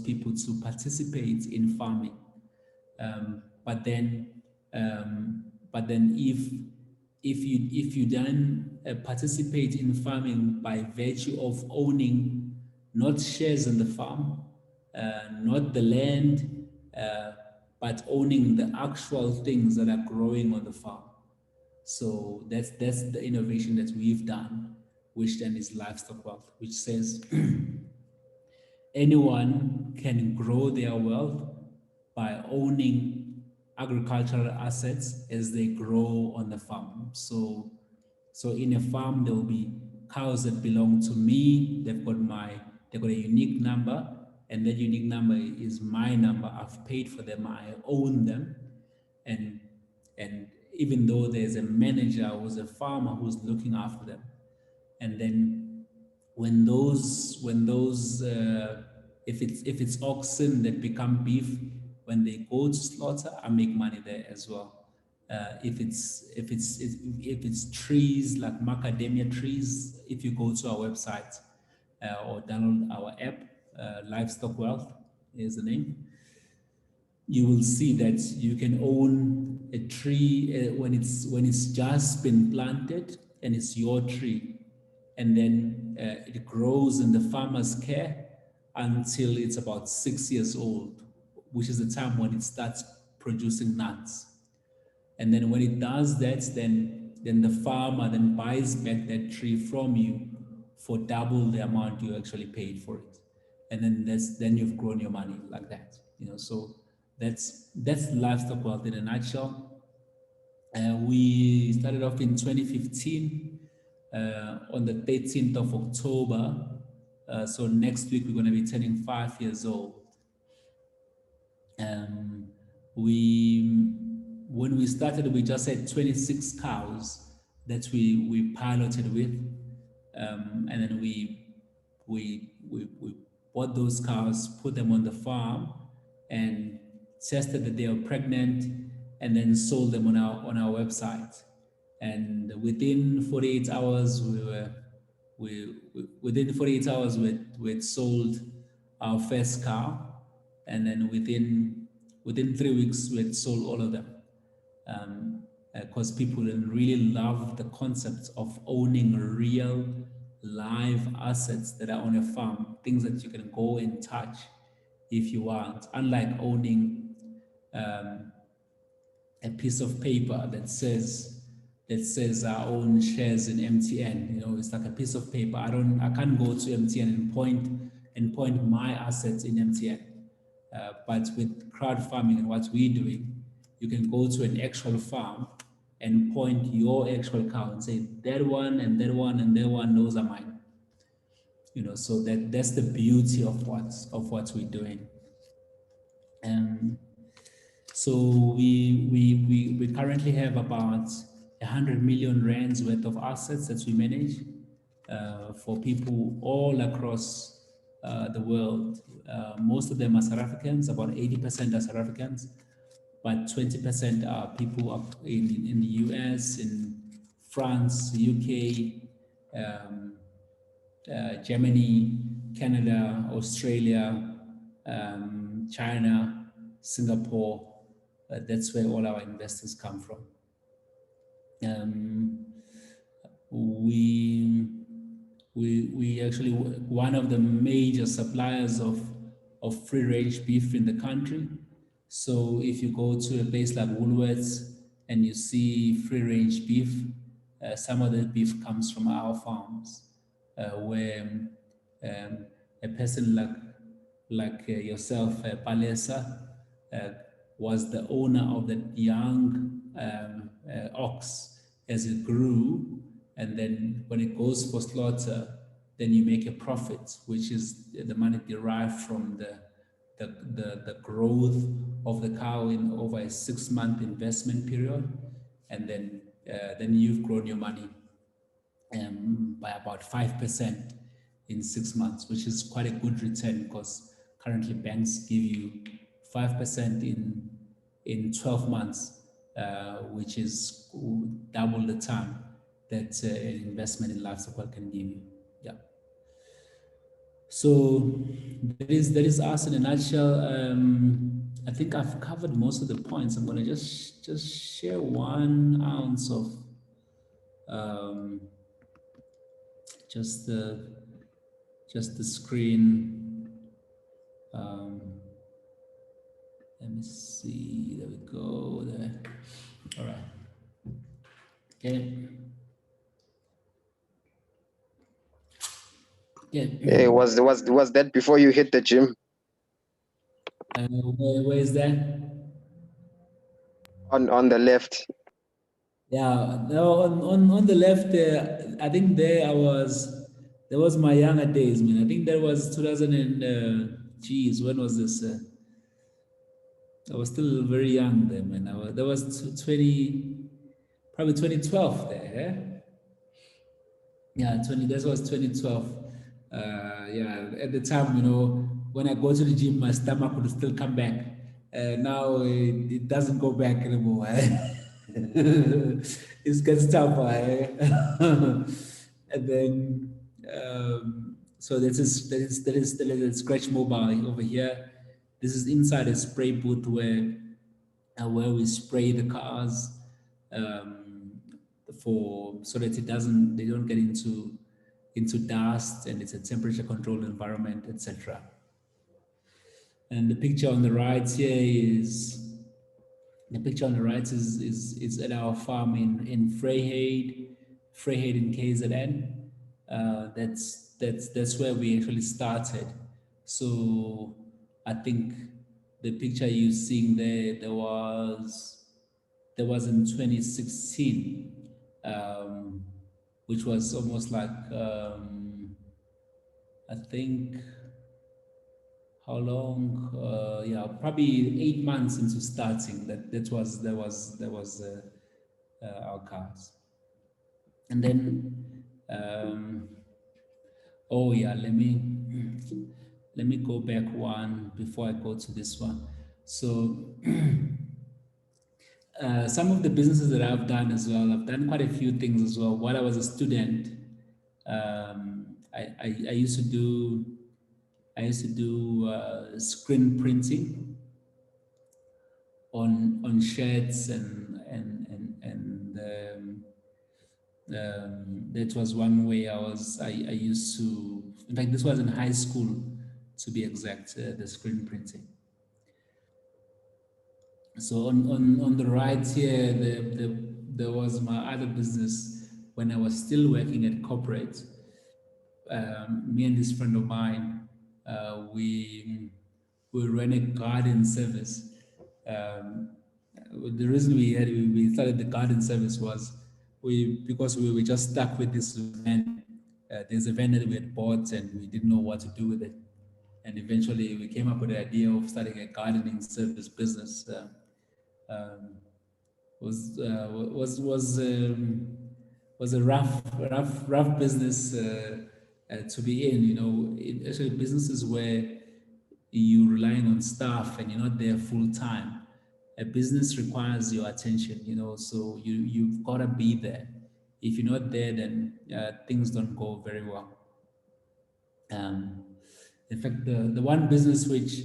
people to participate in farming. But then, if you then participate in farming by virtue of owning not shares in the farm, not the land, but owning the actual things that are growing on the farm. So that's the innovation that we've done, which then is Livestock Wealth, which says anyone can grow their wealth by owning agricultural assets as they grow on the farm. So in a farm, there will be cows that belong to me. They've got a unique number, and that unique number is my number. I've paid for them. I own them, and even though there's a manager who's a farmer who's looking after them, and then when those if it's oxen that become beef, when they go to slaughter, I make money there as well. If it's trees like macadamia trees, if you go to our website or download our app, Livestock Wealth is the name, you will see that you can own a tree when it's just been planted and it's your tree, and then it grows in the farmer's care until it's about 6 years old, which is the time when it starts producing nuts. And then when it does that, then the farmer then buys back that tree from you for double the amount you actually paid for it. And then you've grown your money like that. So that's Livestock Wealth in a nutshell. We started off in 2015 on the 13th of October. So next week we're going to be turning 5 years old. When we started, we just had 26 cows that we piloted with, and then we bought those cows, put them on the farm, and tested that they were pregnant, and then sold them on our website. And within 48 hours, we had sold our first cow, and then within 3 weeks we had sold all of them. Because people really love the concept of owning real live assets that are on a farm, things that you can go and touch if you want, unlike owning a piece of paper that says I own shares in MTN. It's like a piece of paper. I can't go to MTN and point my assets in MTN. But with crowd farming and what we're doing, you can go to an actual farm and point your actual cow and say, that one and that one and that one, those are mine. So that's the beauty of what we're doing. So we currently have about 100 million rands worth of assets that we manage for people all across the world. Most of them are South Africans, about 80% are South Africans, but 20% are people up in the US, in France, UK, Germany, Canada, Australia, China, Singapore. That's where all our investors come from. We actually one of the major suppliers of free range beef in the country. So if you go to a place like Woolworths and you see free range beef, some of the beef comes from our farms, where a person like yourself, Palesa, was the owner of that young ox as it grew, and then when it goes for slaughter, then you make a profit, which is the money derived from the growth of the cow in over a 6-month investment period, and then you've grown your money by about 5% in 6 months, which is quite a good return, because currently banks give you 5% in 12 months, which is double the time. that an investment in livestock can give you. Yeah. So we actually, one of the major suppliers of free range beef in the country. So if you go to a place like Woolworths and you see free range beef, some of the beef comes from our farms, where a person like yourself, Palesa, was the owner of that young ox as it grew, and then when it goes for slaughter, then you make a profit, which is the money derived from the growth of the cow in over a 6-month investment period, and then you've grown your money by about 5% in 6 months, which is quite a good return, because currently banks give you 5% in 12 months, which is double the time that an investment in livestock can give you. Yeah. So that is us in a nutshell. I think I've covered most of the points. I'm gonna just share 1 ounce of um, just the screen. Um, let me see. There we go. There. All right. Okay. Hey, Okay. was that before you hit the gym? Where is that? On the left. Yeah, no, on the left there, I think there was my younger days, man. I think that was 2000 and, geez, when was this? I was still very young then, man. That was 20, probably 2012 there, yeah? Yeah, that was 2012. Yeah, at the time, when I go to the gym, my stomach would still come back. Now it doesn't go back anymore. It gets tougher. And then, so that is a scratch mobile over here. This is inside a spray booth where we spray the cars um, for so that they don't get into dust, and it's a temperature controlled environment, etc. And the picture on the right is at our farm in Vryheid in KZN. That's where we actually started. So I think the picture you're seeing there was in 2016, um, which was almost like I think how long? Yeah, probably 8 months into starting. That was our cars, and then oh yeah, let me go back one before I go to this one. So some of the businesses that I've done as well, I've done quite a few things as well. While I was a student, I used to do screen printing on shirts and that was one way I used to. In fact, this was in high school, to be exact. The screen printing. So on the right here, there was my other business when I was still working at corporate. Me and this friend of mine, we ran a garden service. Um, the reason we started the garden service was because we were just stuck with this van. There's a van that we had bought and we didn't know what to do with it, and eventually we came up with the idea of starting a gardening service business. Um, was a rough business to be in. Actually, businesses where you're relying on staff and you're not there full time. A business requires your attention. So you've got to be there. If you're not there, then things don't go very well. Um, in fact, the one business which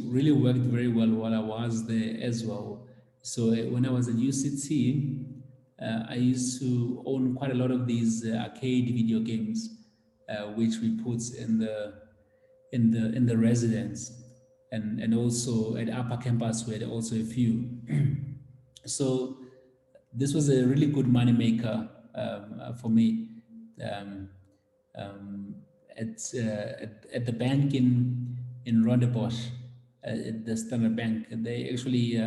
really worked very well while I was there as well. So when I was at UCT, I used to own quite a lot of these arcade video games, which we put in the residence, and also at upper campus we had also a few. So this was a really good money maker for me. Um, um, at the bank in Rondebosch, at the Standard Bank, they actually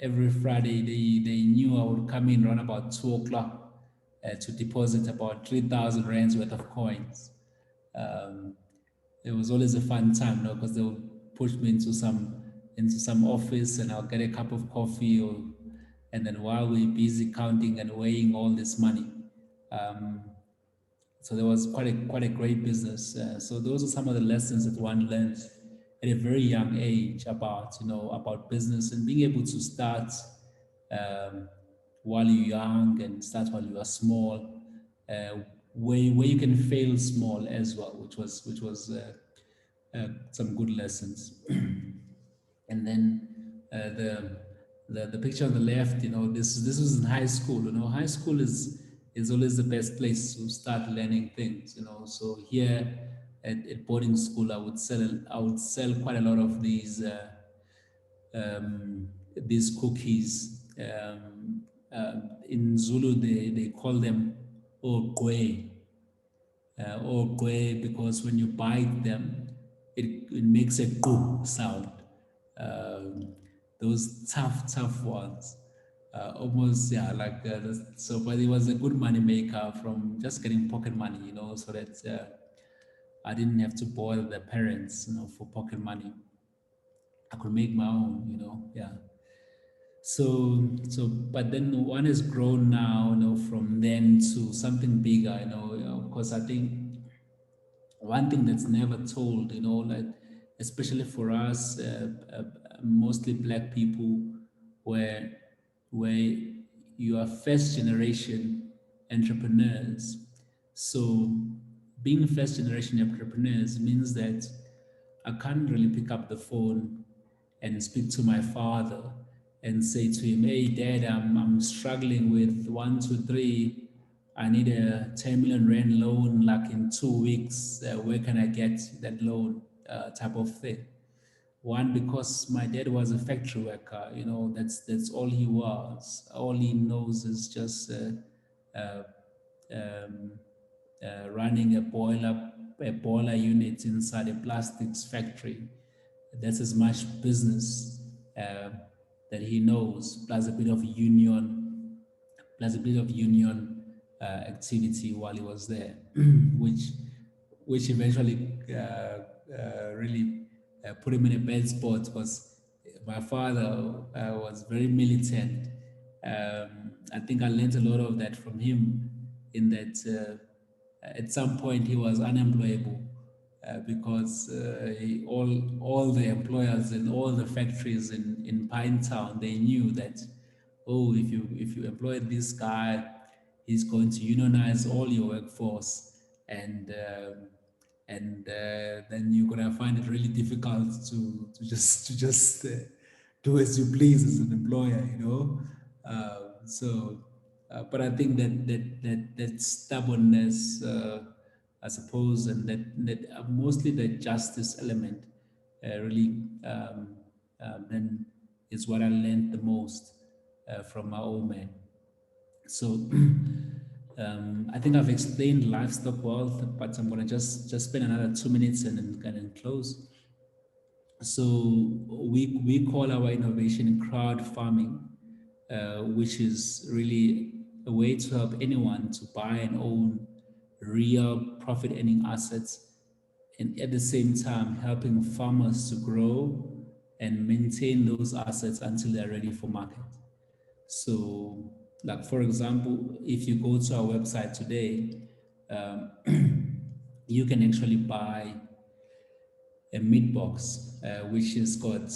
every Friday they knew I would come in around about 2 o'clock to deposit about 3,000 rands worth of coins. Um, it was always a fun time, because they would push me into some office, and I'll get a cup of coffee, and then while we're busy counting and weighing all this money, um, so there was quite a great business. So those are some of the lessons that one learns at a very young age about business, and being able to start um, while you're young and start while you are small. where you can fail small as well, which was some good lessons. And then the picture on the left, this was in high school. High school is always the best place to start learning things. So here at boarding school, I would sell quite a lot of these cookies. In Zulu, they call them ogwe, ogwe, because when you bite them, it makes a goo sound. Um, those tough ones. Almost, yeah, like so, but it was a good money maker from just getting pocket money, so that I didn't have to bother the parents, for pocket money. I could make my own, yeah. So, but then one has grown now, from then to something bigger, of course. I think one thing that's never told, like especially for us, mostly black people, where where you are first generation entrepreneurs. So being first generation entrepreneurs means that I can't really pick up the phone and speak to my father and say to him, "Hey, Dad, I'm struggling with one, two, three. I need a 10 million rand loan like in 2 weeks. Where can I get that loan?" Type of thing. One, because my dad was a factory worker. That's all he was. All he knows is just uh, um, running a boiler unit inside a plastics factory. That's as much business uh, that he knows, plus a bit of union activity while he was there, which which eventually really put him in a bad spot, because my father was very militant. I think I learned a lot of that from him, in that at some point he was unemployable, because all the employers in all the factories in Pinetown, they knew that, oh, if you employ this guy, he's going to unionize all your workforce, and then you're gonna find it really difficult to just do as you please as an employer. But I think that stubbornness, I suppose, and that mostly the justice element, really, then is what I learned the most from my old man. So I think I've explained livestock wealth, but I'm gonna just spend another 2 minutes and then close. So we call our innovation crowd farming, which is really a way to help anyone to buy and own real profit earning assets, and at the same time helping farmers to grow and maintain those assets until they're ready for market. So, like for example, if you go to our website today, um, you can actually buy a meat box, which has got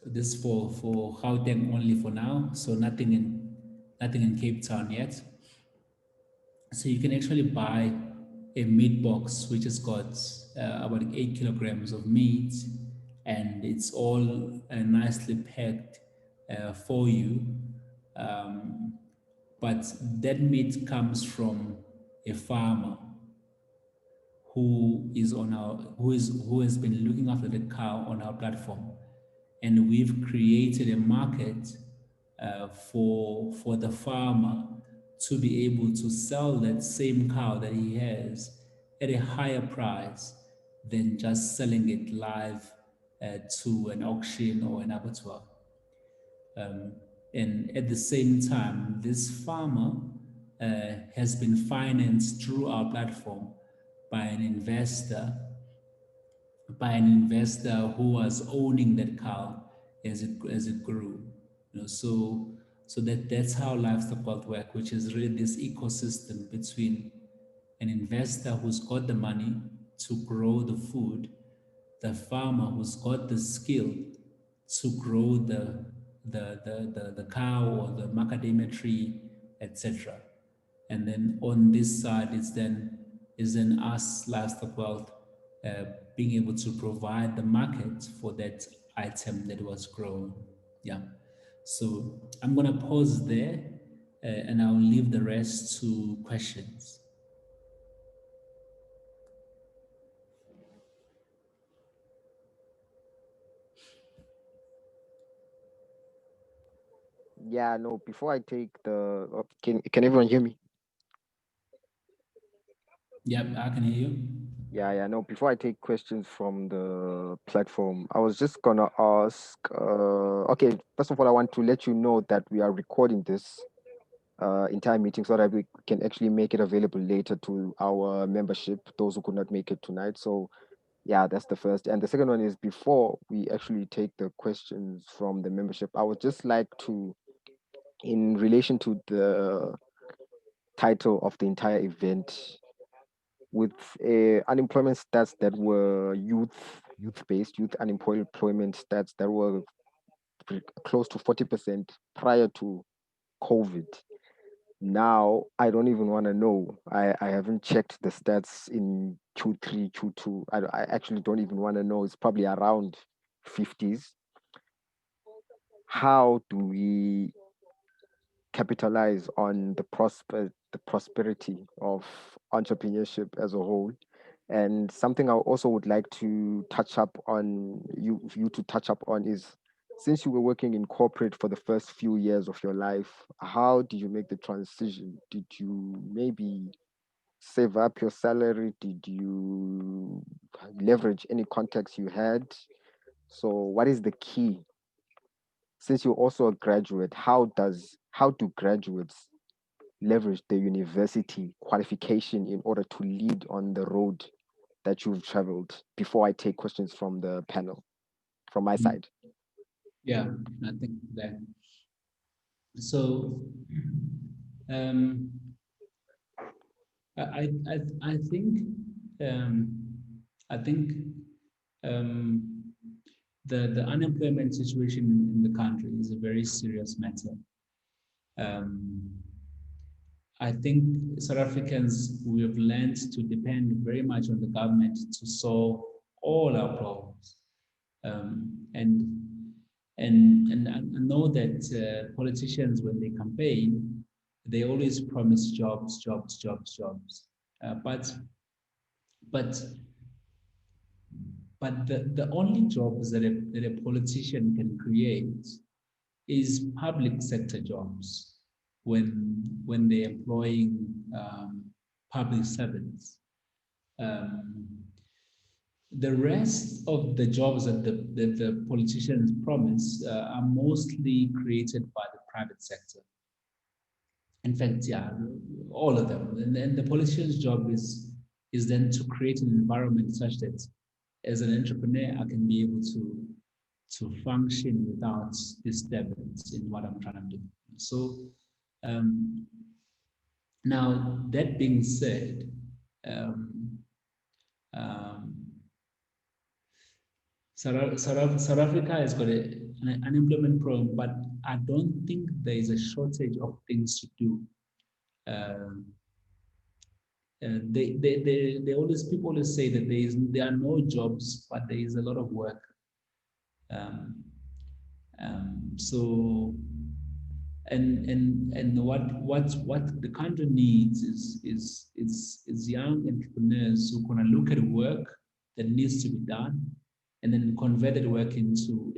this for Gauteng only for now, so nothing in Cape Town yet. So you can actually buy a meat box which has got about 8 kilograms of meat, and it's all nicely packed for you. Um, but that meat comes from a farmer who has been looking after the cow on our platform, and we've created a market for the farmer to be able to sell that same cow that he has at a higher price than just selling it live to an auction or an abattoir. Um, and at the same time, this farmer has been financed through our platform by an investor, who was owning that cow as it grew. So that's how livestock wealth work, which is really this ecosystem between an investor who's got the money to grow the food, the farmer who's got the skill to grow the cow or the macadamia tree, etc. And then on this side, it's then is then us, Livestock Wealth, being able to provide the market for that item that was grown. Yeah. So I'm going to pause there and I'll leave the rest to questions. Yeah, no, before I take the, can everyone hear me? Yep, I can hear you. Yeah, no, before I take questions from the platform, I was just gonna ask, okay, first of all, I want to let you know that we are recording this entire meeting so that we can actually make it available later to our membership, those who could not make it tonight. So yeah, that's the first. And the second one is, before we actually take the questions from the membership, I would just like to, in relation to the title of the entire event, with unemployment stats that were youth-based, youth unemployment stats that were close to 40% prior to COVID. Now, I don't even want to know. I haven't checked the stats in Q3, Q2. I actually don't even want to know. It's probably around 50s. How do we capitalize on the prosperity of entrepreneurship as a whole? And something I also would like to touch up on, you to touch up on, is, since you were working in corporate for the first few years of your life, how did you make the transition? Did you maybe save up your salary? Did you leverage any contacts you had? So what is the key? Since you're also a graduate, how do graduates leverage the university qualification in order to lead on the road that you've traveled, before I take questions from the panel, from my side? Yeah, I think that. So, um, I think I think um, the unemployment situation in the country is a very serious matter. I think South Africans, we have learned to depend very much on the government to solve all our problems. And I know that politicians, when they campaign, they always promise jobs, jobs, jobs, jobs. But the only jobs that a politician can create is public sector jobs when they're employing public servants. Um, the rest of the jobs that the politicians promise are mostly created by the private sector. In fact, yeah, all of them. And the politician's job is then to create an environment such that as an entrepreneur, I can be able to function without disturbance in what I'm trying to do. So um, now that being said, um, um, South Africa has got an unemployment problem, but I don't think there is a shortage of things to do. Um, they always, people always say that there are no jobs, but there is a lot of work. Um, so and what the country needs is young entrepreneurs who are going to look at work that needs to be done and then convert that work into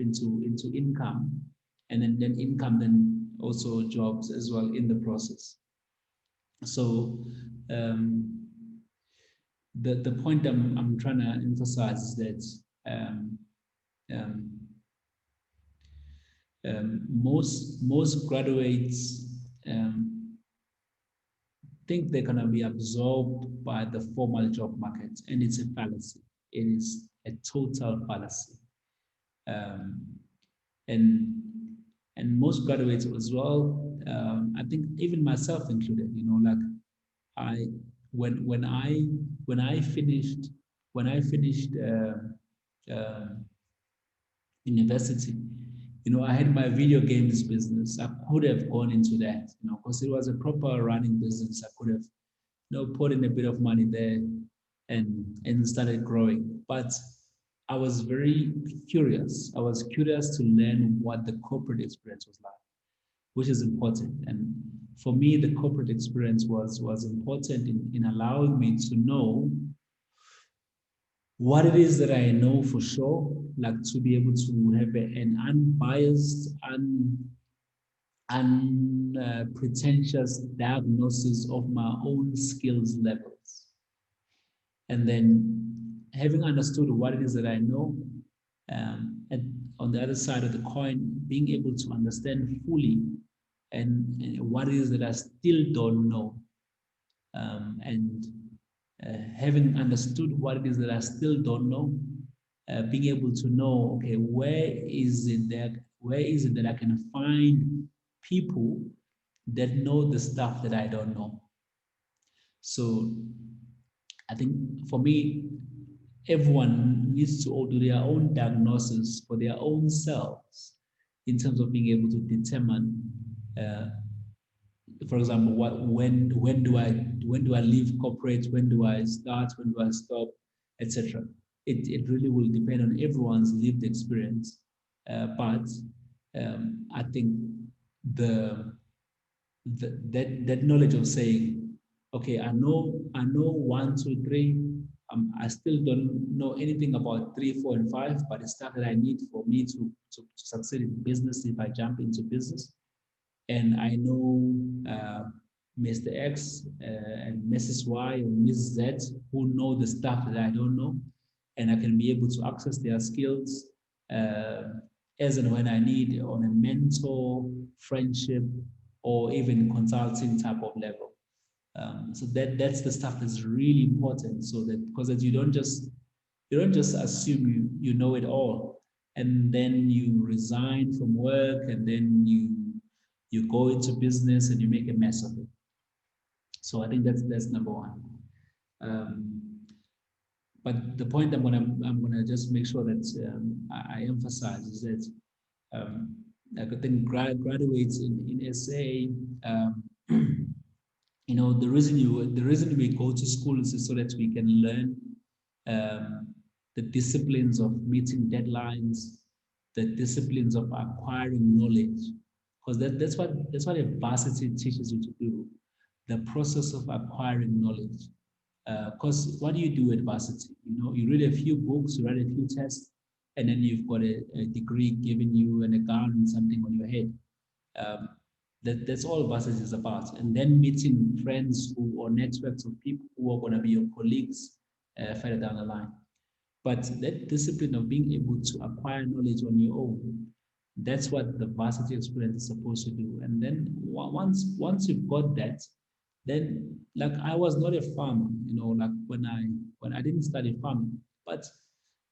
income, and then income, then also jobs as well in the process. So the point I'm trying to emphasize is that um, most graduates think they're going to be absorbed by the formal job market, and it's a fallacy. It is a total fallacy. And most graduates as well, I think even myself included, like I when I finished uh, university, I had my video games business. I could have gone into that, because it was a proper running business. I could have, put in a bit of money there and started growing. But I was very curious. I was curious to learn what the corporate experience was like, which is important. And for me, the corporate experience was important in allowing me to know what it is that I know for sure, like to be able to have an unbiased, unpretentious diagnosis of my own skills levels. And then having understood what it is that I know, and on the other side of the coin, being able to understand fully and what it is that I still don't know. And having understood what it is that I still don't know, being able to know, okay, where is it that I can find people that know the stuff that I don't know? So I think for me, everyone needs to all do their own diagnosis for their own selves in terms of being able to determine, for example, when do I leave corporate, when do I start, when do I stop, etc. It really will depend on everyone's lived experience, but I think that knowledge of saying, okay, I know 1, 2, 3. I still don't know anything about 3, 4, and 5, but it's stuff that I need for me to succeed in business if I jump into business. And I know Mr. X and Mrs. Y or Ms. Z who know the stuff that I don't know, and I can be able to access their skills as and when I need on a mentor, friendship, or even consulting type of level. So that's the stuff that's really important. So that because you don't just assume you know it all, and then you resign from work, and then you go into business and you make a mess of it. So I think that's number one. But the point I'm gonna just make sure that I emphasize is that I think graduates in SA, the reason we go to school is so that we can learn the disciplines of meeting deadlines, the disciplines of acquiring knowledge, because that's what a varsity teaches you to do, the process of acquiring knowledge. Because what do you do at varsity? You read a few books, you write a few tests, and then you've got a degree given you and a gown and something on your head. That's all varsity is about. And then meeting friends or networks of people who are going to be your colleagues further down the line. But that discipline of being able to acquire knowledge on your own, that's what the varsity experience is supposed to do. And then once you've got that, then like I was not a farmer, like when I didn't study farming, but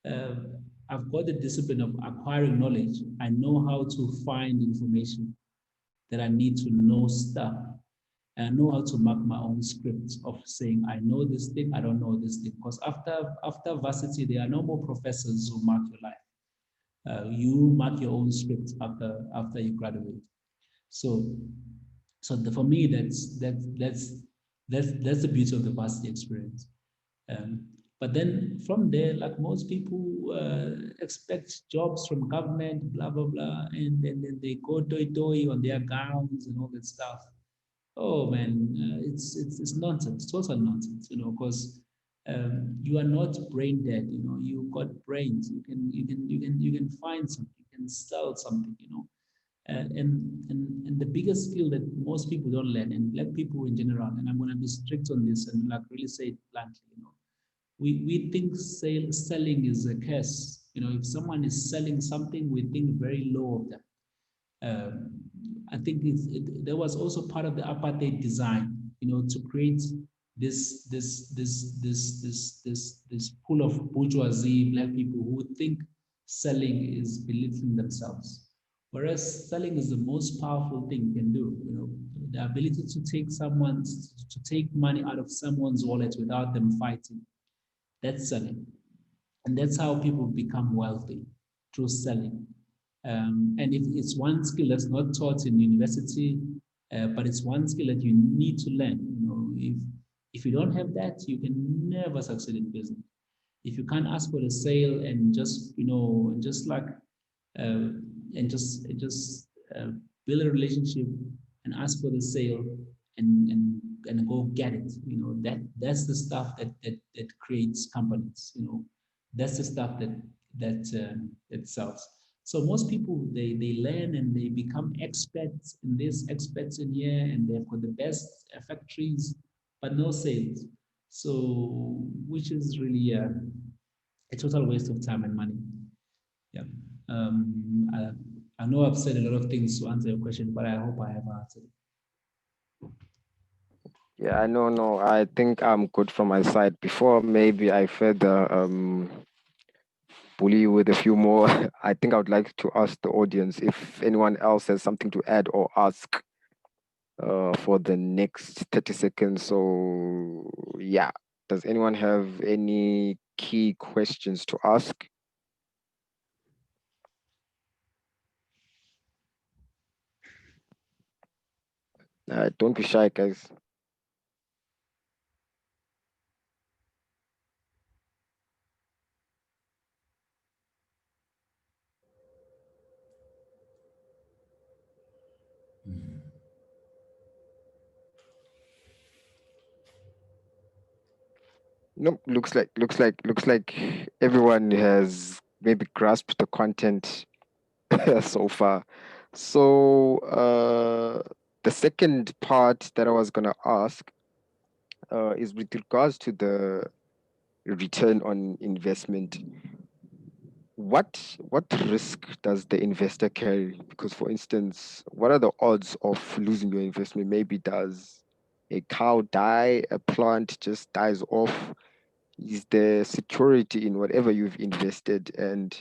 I've got the discipline of acquiring knowledge. I know how to find information that I need to know stuff. And I know how to mark my own script of saying, I know this thing, I don't know this thing. Because after varsity, there are no more professors who mark your life. You mark your own script after you graduate. So for me, that's the beauty of the varsity experience. But then from there, like most people expect jobs from government, blah, blah, blah, and then they go toy on their gowns and all that stuff. Oh man, it's nonsense, total nonsense, because you are not brain dead, you've got brains, you can find something, you can sell something, and the biggest skill that most people don't learn, and Black people in general, and I'm gonna be strict on this and like really say it bluntly, we think selling is a curse. If someone is selling something, we think very low of them. I think there was also part of the apartheid design, to create this pool of bourgeoisie Black people who think selling is belittling themselves, whereas selling is the most powerful thing you can do. The ability to take money out of someone's wallet without them fighting. That's selling. And that's how people become wealthy, through selling. And if it's one skill that's not taught in university, but it's one skill that you need to learn. If you don't have that, you can never succeed in business. If you can't ask for the sale and just, just like, build a relationship and ask for the sale and go get it. That's the stuff that creates companies. That's the stuff that sells. So most people, they learn and they become experts in this, experts in here, and they've got the best factories, but no sales. So, which is really a total waste of time and money. Yeah. I know I've said a lot of things to answer your question, but I hope I have answered. Yeah, no, I think I'm good from my side. Before maybe I further bully you with a few more, I think I would like to ask the audience if anyone else has something to add or ask for the next 30 seconds. So yeah, does anyone have any key questions to ask? Don't be shy, guys. Nope, looks like everyone has maybe grasped the content so far. So the second part that I was gonna ask is with regards to the return on investment. What risk does the investor carry? Because for instance, what are the odds of losing your investment? Maybe does a cow die, a plant just dies off? Is there security in whatever you've invested? And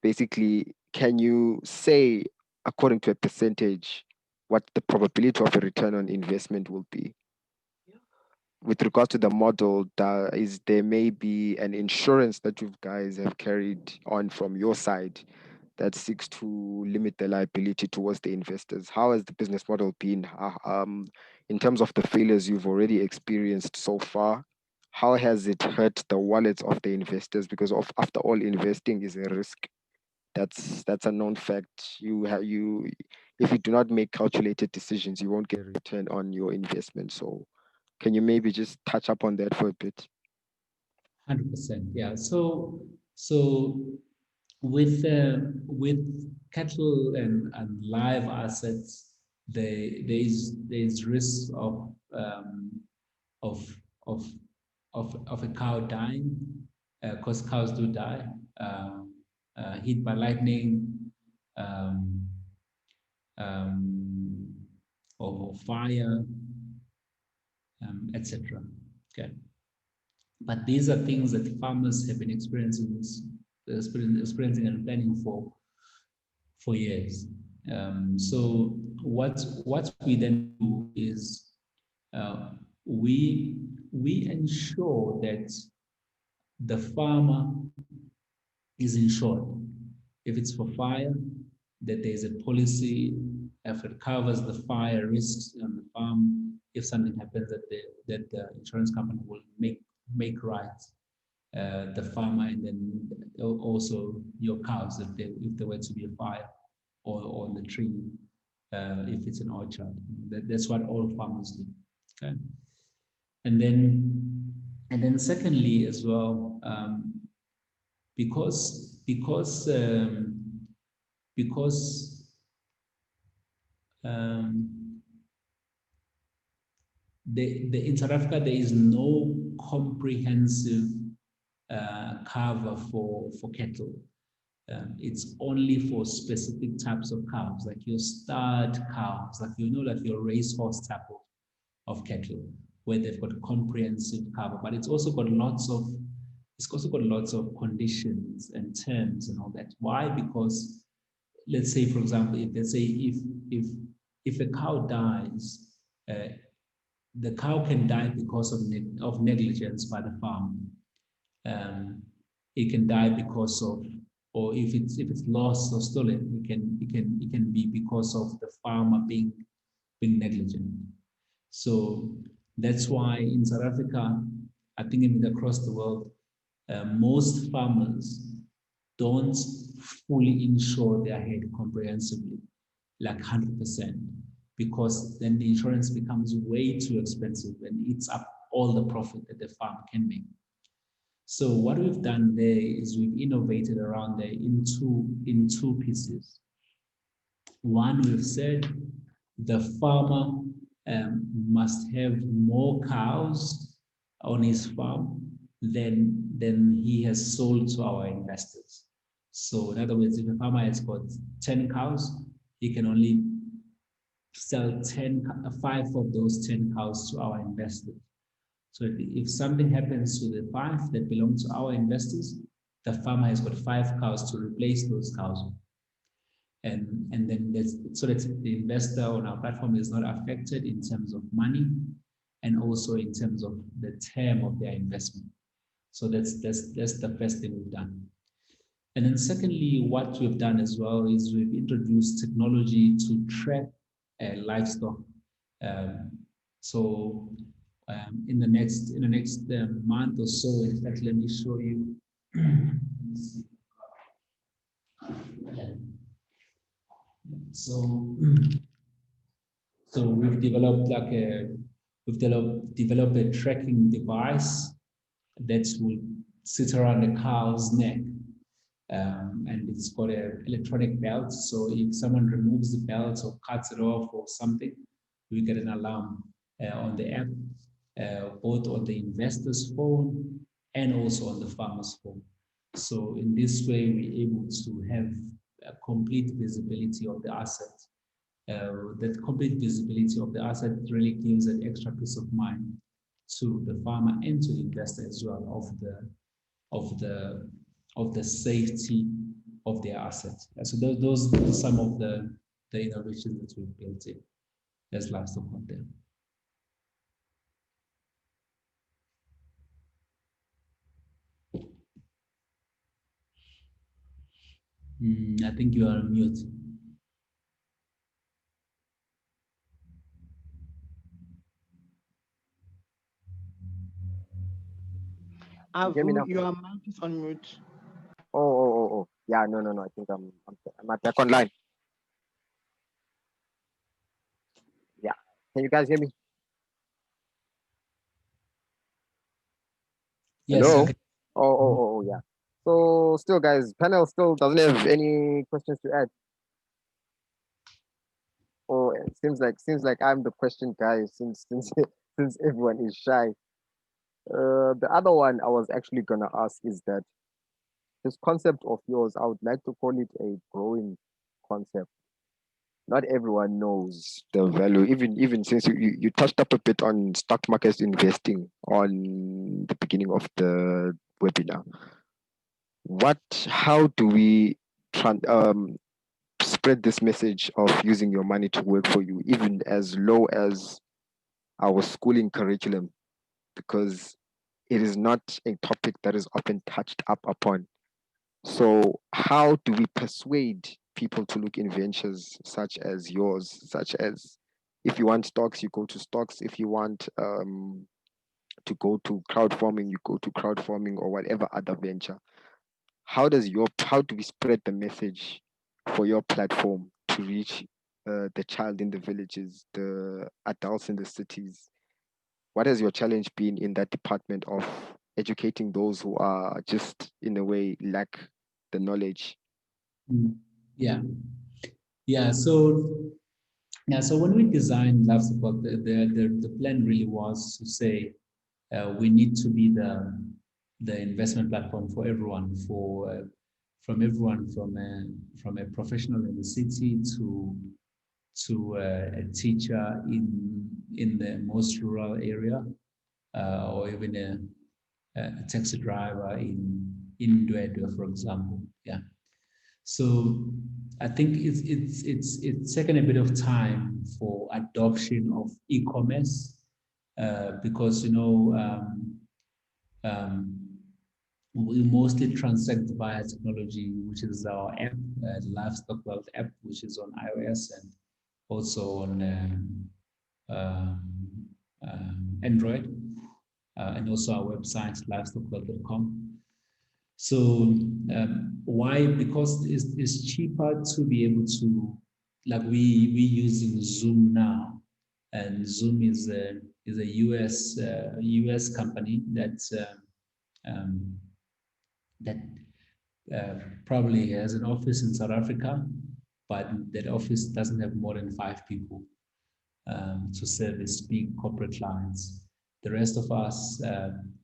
basically, can you say, according to a percentage, what the probability of a return on investment will be? With regards to the model, is there maybe an insurance that you guys have carried on from your side that seeks to limit the liability towards the investors? How has the business model been in terms of the failures you've already experienced so far? How has it hurt the wallets of the investors? Because after all, investing is a risk. That's a known fact. If you do not make calculated decisions, you won't get a return on your investment. So can you maybe just touch up on that for a bit? 100%. Yeah. So with cattle and live assets, there's risk of of of a cow dying, because cows do die, hit by lightning, um, um, or fire, etc. Okay, but these are things that farmers have been experiencing and planning for years. So what we then do is we ensure that the farmer is insured. If it's for fire, that there's a policy if it covers the fire risks on the farm. If something happens, that the insurance company will make right the farmer, and then also your cows if there were to be a fire or on the tree, if it's an orchard. That's what all farmers do. Okay, and then secondly as well, because in South Africa there is no comprehensive cover for cattle. It's only for specific types of cows, like your stud cows, like like your racehorse type of cattle, where they've got comprehensive cover. But it's also got lots of conditions and terms and all that. Why? Because let's say, for example, if a cow dies, the cow can die because of negligence by the farm. It can die because of, or if it's lost or stolen, it can be because of the farmer being negligent. So That's why in South Africa, I think even across the world, most farmers don't fully insure their head comprehensively, like 100%, because then the insurance becomes way too expensive and eats up all the profit that the farm can make. So what we've done there is we've innovated around there in two pieces. One, we've said the farmer must have more cows on his farm than he has sold to our investors. So in other words, if a farmer has got 10 cows, he can only sell 5 of those 10 cows to our investors. So if something happens to the 5 that belong to our investors, the farmer has got 5 cows to replace those cows. And then so that the investor on our platform is not affected in terms of money and also in terms of the term of their investment. So that's the first thing we've done. And then secondly, what we've done as well is we've introduced technology to track livestock. In the next month or so, in fact, let me show you. So we've developed developed a tracking device that will sit around the cow's neck. And it's got an electronic belt. So if someone removes the belt or cuts it off or something, we get an alarm on the app, both on the investor's phone and also on the farmer's phone. So in this way, we're able to have a complete visibility of the asset. That complete visibility of the asset really gives an extra peace of mind to the farmer and to the investor as well of the safety of their assets. So those are some of the innovations that we've built in as livestock content. I think you are on mute. Your mic is on mute. Oh. Yeah, no. I think I'm back online. Yeah. Can you guys hear me? Yes. Hello? Okay. Oh, yeah. So still, guys, panel still doesn't have any questions to add. Oh, it seems like I'm the question guy since everyone is shy. The other one I was actually gonna ask is that this concept of yours, I would like to call it a growing concept. Not everyone knows the value, even since you touched up a bit on stock market investing on the beginning of the webinar. How do we spread this message of using your money to work for you, even as low as our schooling curriculum, because it is not a topic that is often touched up upon. So how do we persuade people to look in ventures such as yours, such as if you want stocks, you go to stocks. If you want to go to crowdfunding, you go to crowdfunding or whatever other venture. How do we spread the message for your platform to reach the child in the villages, the adults in the cities? What has your challenge been in that department of educating those who are just in a way lack the knowledge? Yeah. So when we designed Livestock, the plan really was to say we need to be the investment platform for everyone, from a professional in the city to a teacher in the most rural area, or even a taxi driver in Ndwedwe, for example. Yeah. So I think it's taken a bit of time for adoption of e-commerce because we mostly transact via technology, which is our app, the Livestock Wealth app, which is on iOS and also on Android, and also our website, livestockwealth.com. So why? Because it's cheaper to be able to, like we using Zoom now, and Zoom is a US company um, that probably has an office in South Africa, but that office doesn't have more than 5 people to service big corporate clients. The rest of us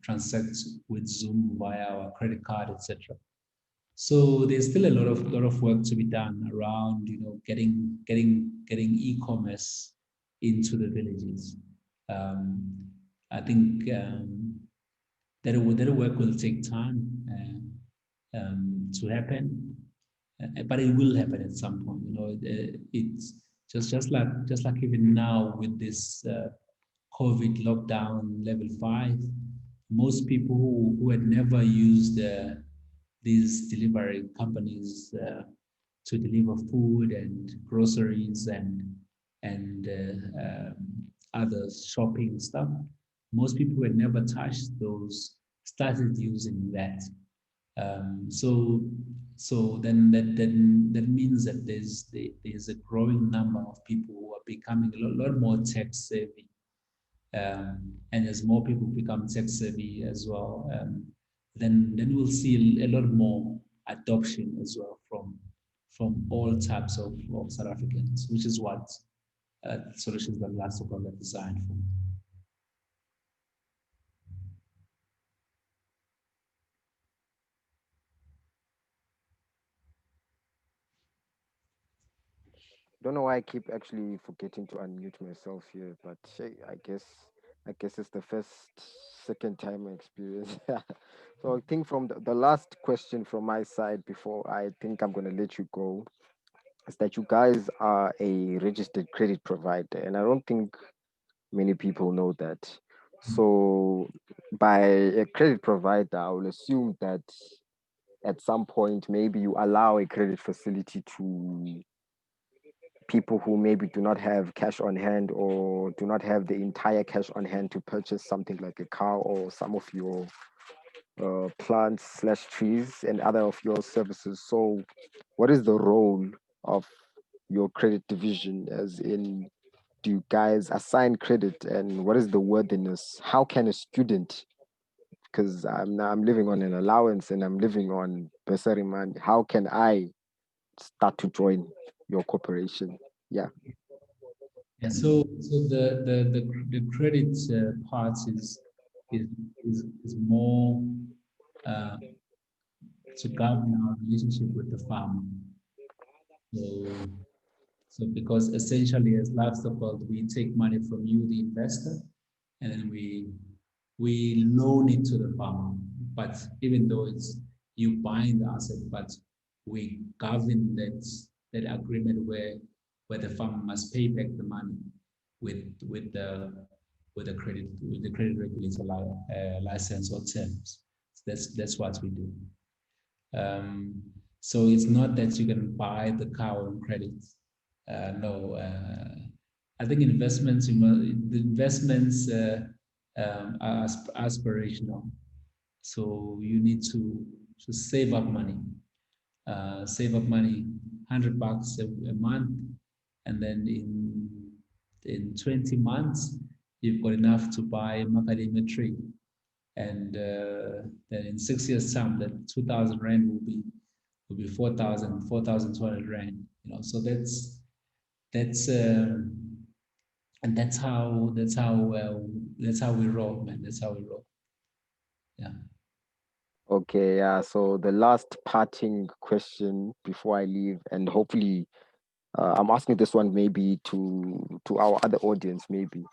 transact with Zoom via our credit card, etc. So there's still a lot of work to be done around, getting e-commerce into the villages. I think that work will take time to happen, but it will happen at some point. It's just like even now with this COVID lockdown level 5, most people who had never used these delivery companies to deliver food and groceries and other shopping stuff. Most people who had never touched those started using that. So then that means that there's a growing number of people who are becoming a lot more tech savvy. And as more people become tech savvy as well, then we'll see a lot more adoption as well from all types of South Africans, which is what solutions that Livestock Wealth are designed for. Don't know why I keep actually forgetting to unmute myself here, but hey, I guess it's the second time I experience. So I think from the last question from my side before I think I'm gonna let you go is that you guys are a registered credit provider, and I don't think many people know that. So by a credit provider, I will assume that at some point maybe you allow a credit facility to people who maybe do not have cash on hand or do not have the entire cash on hand to purchase something like a car or some of your plants slash trees and other of your services. So what is the role of your credit division, as in, do you guys assign credit, and what is the worthiness? How can a student, because I'm living on an allowance and I'm living on bursary money, how can I start to join your corporation? Yeah. Yeah, so the credit part is more uh, to govern our relationship with the farmer. So so because essentially as Livestock Wealth, we take money from you, the investor, and then we loan it to the farmer. But even though it's you buying the asset, but we govern that agreement where the farmer must pay back the money with the credit regulator license or terms. That's what we do. So it's not that you can buy the car on credit. No, I think investments, the investments are aspirational. So you need to save up money, $100 a month, and then in 20 months, you've got enough to buy a macadamia tree. And then in 6 years' time, that 2,000 rand will be 4,200 rand. So that's and that's how we roll, man. That's how we roll. Yeah. Okay, yeah. So the last parting question before I leave, and hopefully, I'm asking this one maybe to our other audience, maybe.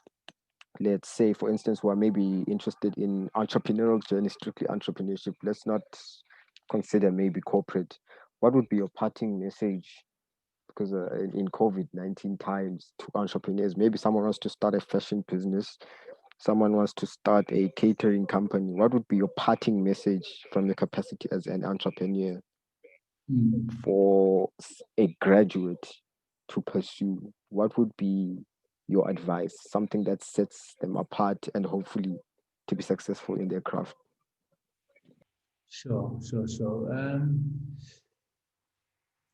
Let's say, for instance, who are maybe interested in entrepreneurial journey, strictly entrepreneurship. Let's not consider maybe corporate. What would be your parting message? Because in COVID-19 times, to entrepreneurs, maybe someone wants to start a fashion business, someone wants to start a catering company. What would be your parting message from your capacity as an entrepreneur Mm. for a graduate to pursue? What would be your advice, something that sets them apart and hopefully to be successful in their craft? Sure.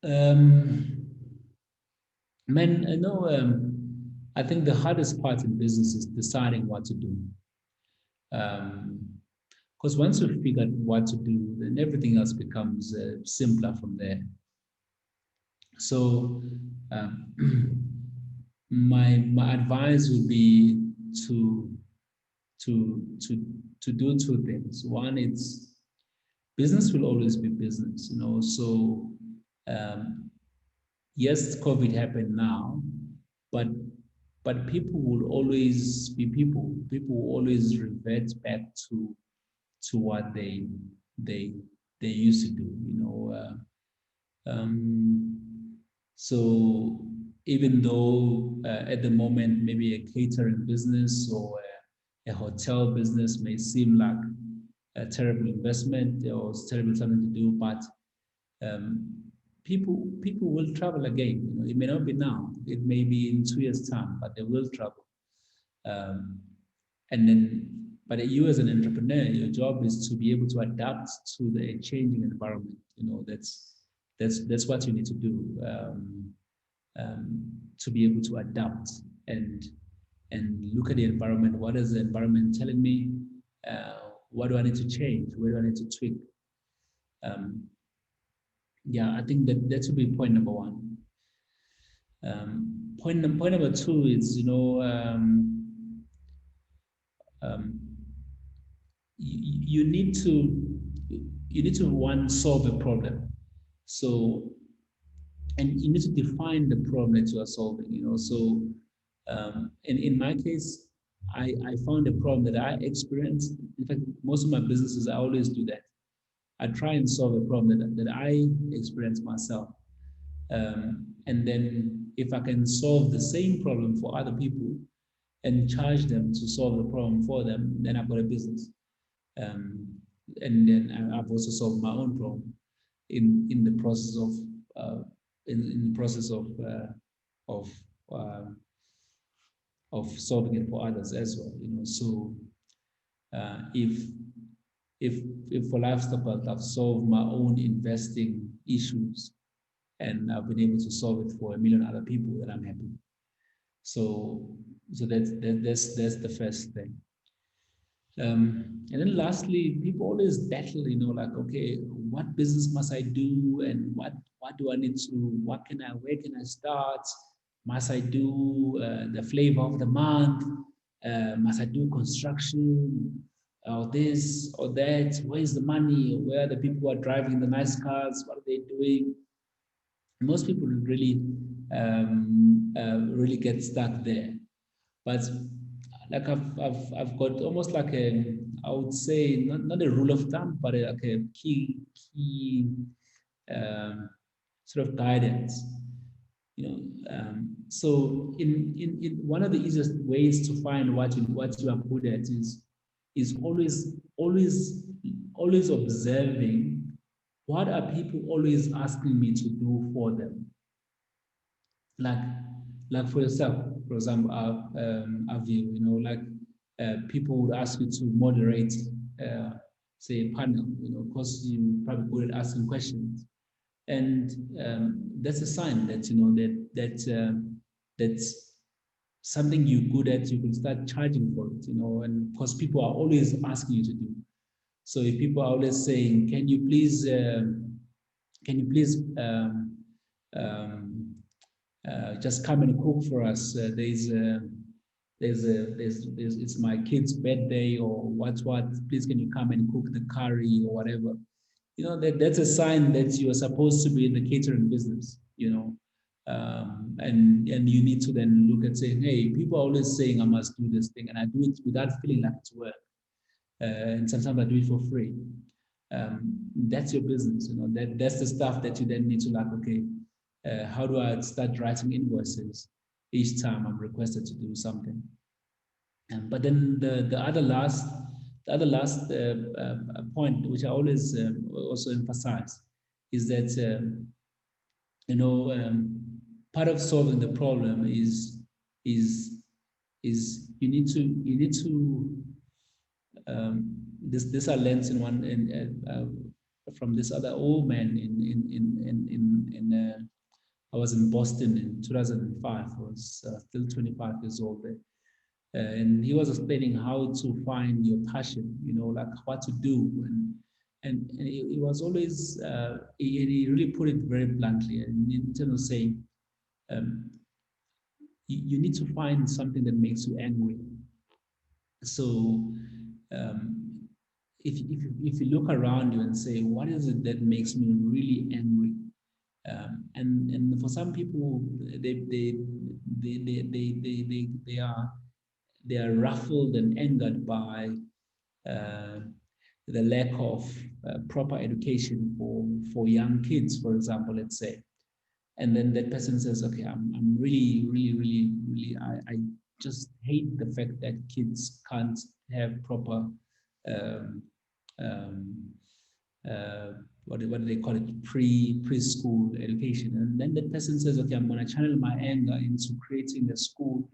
Um, Man, I think the hardest part in business is deciding what to do. Because once you've figured what to do, then everything else becomes simpler from there. So, my advice would be to do two things. One, it's business will always be business, So, yes, COVID happened now, but people will always be people. People will always revert back to what they used to do. So even though at the moment maybe a catering business or a hotel business may seem like a terrible investment or it's terrible something to do, but people will travel again. It may not be now, it may be in 2 years' time, but they will travel. And then, but you as an entrepreneur, your job is to be able to adapt to the changing environment. That's what you need to do, to be able to adapt and look at the environment. What is the environment telling me? What do I need to change? Where do I need to tweak? Yeah, I think that should be point number one. Point number two is, you need to one, solve a problem. So, and you need to define the problem that you are solving. So, in my case, I found a problem that I experienced. In fact, most of my businesses, I always do that. I try and solve a problem that I experience myself. And then if I can solve the same problem for other people and charge them to solve the problem for them, then I've got a business. And then I've also solved my own problem in the process of in the process of solving it for others as well. So if for Livestock Wealth, I've solved my own investing issues and I've been able to solve it for 1 million other people, then I'm happy. So that's the first thing. And then lastly, people always battle, like, okay, what business must I do, and what do I need to, where can I start? Must I do the flavor of the month? Must I do construction, or this or that? Where's the money? Where are the people who are driving the nice cars? What are they doing? Most people really really get stuck there. But like I've got almost like I would say not a rule of thumb, but like a key sort of guidance. So in one of the easiest ways to find what you are good at is always observing what are people always asking me to do for them. Like for yourself, for example, our view, people would ask you to moderate, say, a panel, because you probably good at asking questions, and that's a sign that that's something you're good at. You can start charging for it, and because people are always asking you to do. So if people are always saying, "Can you please just come and cook for us? It's my kid's birthday or what? Please, can you come and cook the curry or whatever?" That's a sign that you are supposed to be in the catering business. And you need to then look and say, "Hey, people are always saying I must do this thing, and I do it without feeling like it's work. And sometimes I do it for free." That's your business. That's the stuff that you then need to okay. How do I start writing invoices each time I'm requested to do something? But then the other last point, which I always also emphasize, is that part of solving the problem is is you need to this I learned in one from this other old man I was in Boston in 2005. I was still 25 years old there. And he was explaining how to find your passion, like what to do. And it was always, he really put it very bluntly, and in terms of saying, you need to find something that makes you angry. So if you look around you and say, what is it that makes me really angry? And for some people, they are ruffled and angered by the lack of proper education for young kids, for example, let's say. And then that person says, okay, I'm really, I just hate the fact that kids can't have proper what do they call it, preschool education. And then the person says, okay, I'm going to channel my anger into creating a school,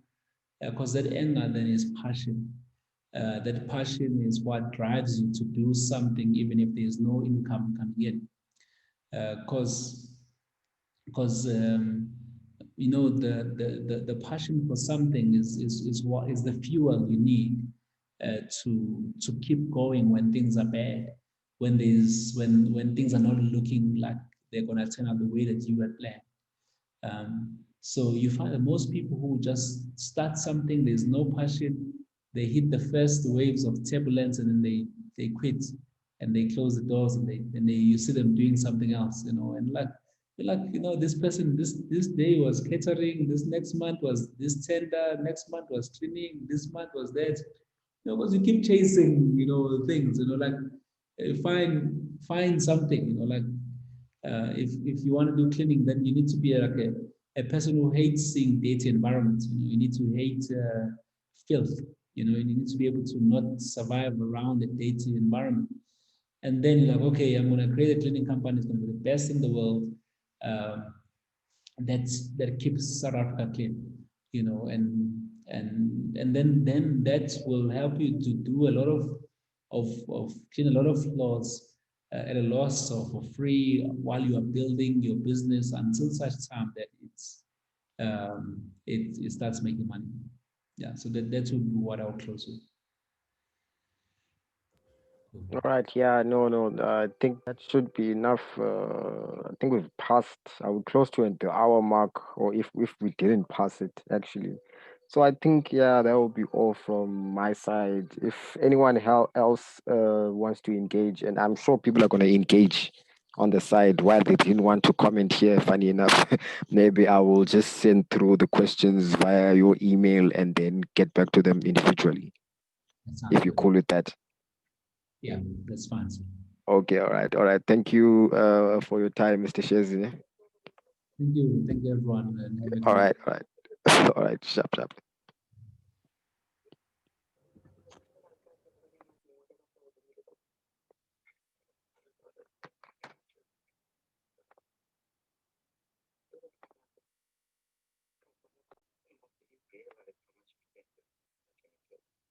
because that anger then is passion. That passion is what drives you to do something even if there's no income coming in. Because the passion for something is what is the fuel you need to keep going when things are bad, when things are not looking like they're gonna turn out the way that you had planned. So you find that most people who just start something, there's no passion, they hit the first waves of turbulence and then they quit and they close the doors and you see them doing something else, and this person, this day was catering, this next month was this tender, next month was cleaning, this month was that, because you keep chasing, things, find something, if you want to do cleaning, then you need to be like a person who hates seeing dirty environments. You need to hate filth. You need to be able to not survive around a dirty environment. And then you're like, okay, I'm going to create a cleaning company. It's going to be the best in the world. That keeps South Africa clean, and then that will help you to do a lot of clean a lot of floors at a loss or for free while you are building your business until such time that it starts making money. Yeah, so that would be what I'll close with. All right, yeah, no, I think that should be enough. I think we've passed, I would close to the hour mark, or if we didn't pass it, actually. So I think, yeah, that will be all from my side. If anyone else wants to engage, and I'm sure people are going to engage on the side while they didn't want to comment here, funny enough, maybe I will just send through the questions via your email and then get back to them individually, if you're cool with that. Yeah, that's fine. Okay, all right. Thank you for your time, Mr. Shezi. Thank you, everyone. And have a All great right. All right, sharp.